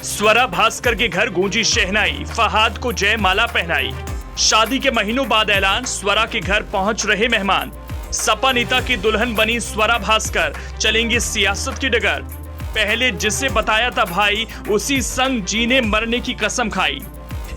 स्वरा भास्कर के घर गूंजी शहनाई, फहाद को जय माला पहनाई। शादी के महीनों बाद ऐलान, स्वरा के घर पहुंच रहे मेहमान। सपा नेता की दुल्हन बनी स्वरा भास्कर, चलेंगे सियासत की डगर। पहले जिसे बताया था भाई, उसी संग जीने मरने की कसम खाई।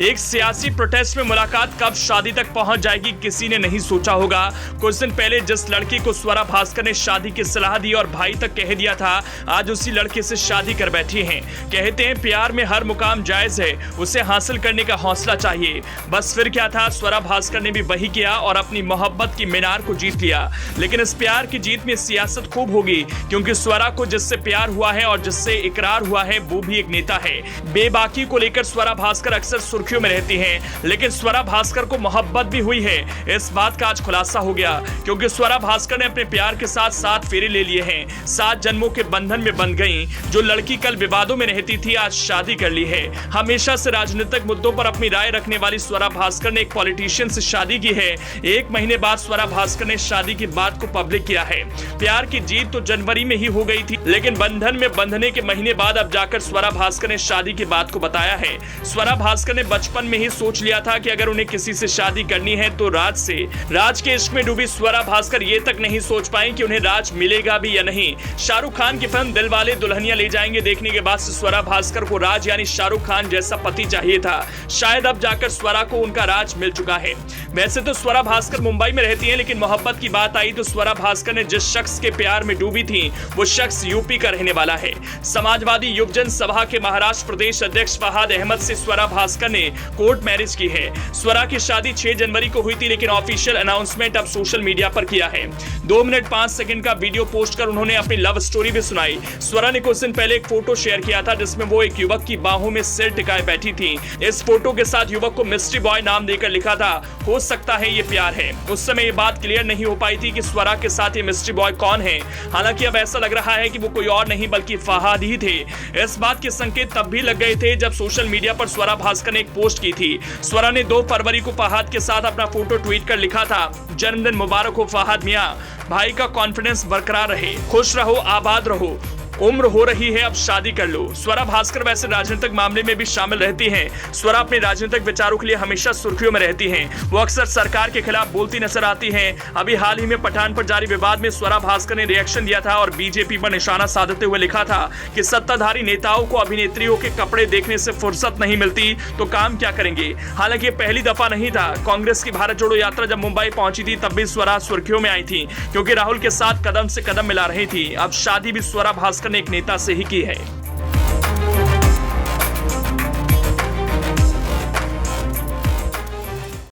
एक सियासी प्रोटेस्ट में मुलाकात कब शादी तक पहुंच जाएगी, किसी ने नहीं सोचा होगा। कुछ दिन पहले जिस लड़की को स्वरा भास्कर ने शादी की सलाह दी और भाई तक कह दिया था, आज उसी लड़के से शादी कर बैठी हैं। कहते हैं प्यार में हर मुकाम जायज है, उसे हासिल करने का हौसला चाहिए। बस फिर क्या था, स्वरा भास्कर ने भी वही किया और अपनी मोहब्बत की मीनार को जीत लिया। लेकिन इस प्यार की जीत में सियासत खूब होगी, क्योंकि स्वरा को जिससे प्यार हुआ है और जिससे इकरार हुआ है, वो भी एक नेता है। बेबाकी को लेकर स्वरा भास्कर अक्सर सुर्खियों में रहती हैं, लेकिन स्वरा भास्कर को मोहब्बत भी हुई है। इस बात का आज खुलासा हो गया, क्योंकि स्वरा भास्कर ने अपने प्यार के साथ 7 फेरे ले लिए हैं। 7 जन्मों के बंधन में बंध गईं। जो लड़की कल विवादों में रहती थी, आज शादी कर ली है। हमेशा से राजनीतिक मुद्दों पर अपनी राय रखने वाली स्वरा भास्कर ने एक पॉलिटिशियन से शादी की है। 1 महीने बाद स्वरा भास्कर ने शादी की बात को पब्लिक किया है। प्यार की जीत तो जनवरी में ही हो गई थी, लेकिन बंधन में बंधने के महीने बाद अब जाकर स्वरा भास्कर ने शादी की बात को बताया है। स्वरा भास्कर ने बचपन में ही सोच लिया था कि अगर उन्हें किसी से शादी करनी है तो राज से। राज के इश्क में डूबी स्वरा भास्कर ये तक नहीं सोच पाई कि उन्हें राज मिलेगा भी या नहीं। शाहरुख खान की फिल्म दिलवाले दुल्हनिया ले जाएंगे देखने के बाद से स्वरा भास्कर को राज यानी शाहरुख खान जैसा पति चाहिए था। शायद अब जाकर स्वरा को उनका राज मिल चुका है। वैसे तो स्वरा भास्कर मुंबई में रहती है, लेकिन मोहब्बत की बात आई तो स्वरा भास्कर ने जिस शख्स के प्यार में डूबी थी, वो शख्स यूपी का रहने वाला है। समाजवादी युवजन सभा के महाराष्ट्र प्रदेश अध्यक्ष फहाद अहमद से स्वरा भास्कर ने कोर्ट मैरिज की है। स्वरा की शादी 6 जनवरी को हुई थी, लेकिन ऑफिशियल अनाउंसमेंट अब सोशल मीडिया पर किया है। 2 मिनट 5 सेकंड का वीडियो पोस्ट कर उन्होंने अपनी लव स्टोरी भी सुनाई। स्वरा ने कुछ दिन पहले एक फोटो शेयर किया था, जिसमें वो एक युवक की बाहों में सिर टिकाए बैठी थी। इस फोटो के साथ युवक को मिस्ट्री बॉय नाम देकर लिखा था, हो सकता है ये प्यार है। उस समय ये बात क्लियर नहीं हो पाई थी कि स्वरा के साथ ये मिस्ट्री बॉय कौन है। हालांकि अब ऐसा लग रहा है कि वो कोई और नहीं बल्कि फहाद ही थे। इस बात के संकेत तब भी लग गए थे जब सोशल मीडिया पर स्वरा भास्कर ने एक पोस्ट की थी। स्वरा ने 2 फरवरी को फहाद के साथ अपना फोटो ट्वीट कर लिखा था, जन्मदिन मुबारक हो फहाद मियां, भाई का कॉन्फिडेंस बरकरार रहे, खुश रहो, आबाद रहो, उम्र हो रही है, अब शादी कर लो। स्वरा भास्कर वैसे राजनीतिक मामले में भी शामिल रहती हैं। स्वरा अपने राजनीतिक विचारों के लिए हमेशा सुर्खियों में रहती हैं। वो अक्सर सरकार के खिलाफ बोलती नजर आती हैं। अभी हाल ही में पठान पर जारी विवाद में स्वरा भास्कर ने रिएक्शन दिया था और बीजेपी पर निशाना साधते हुए लिखा था कि सत्ताधारी नेताओं को अभिनेत्रियों के कपड़े देखने से फुर्सत नहीं मिलती तो काम क्या करेंगे। हालांकि पहली दफा नहीं था। कांग्रेस की भारत जोड़ो यात्रा जब मुंबई पहुंची थी, तब भी स्वरा सुर्खियों में आई थी, क्योंकि राहुल के साथ कदम से कदम मिला रही थी। अब शादी भी स्वरा भास्कर ने एक नेता से ही की है।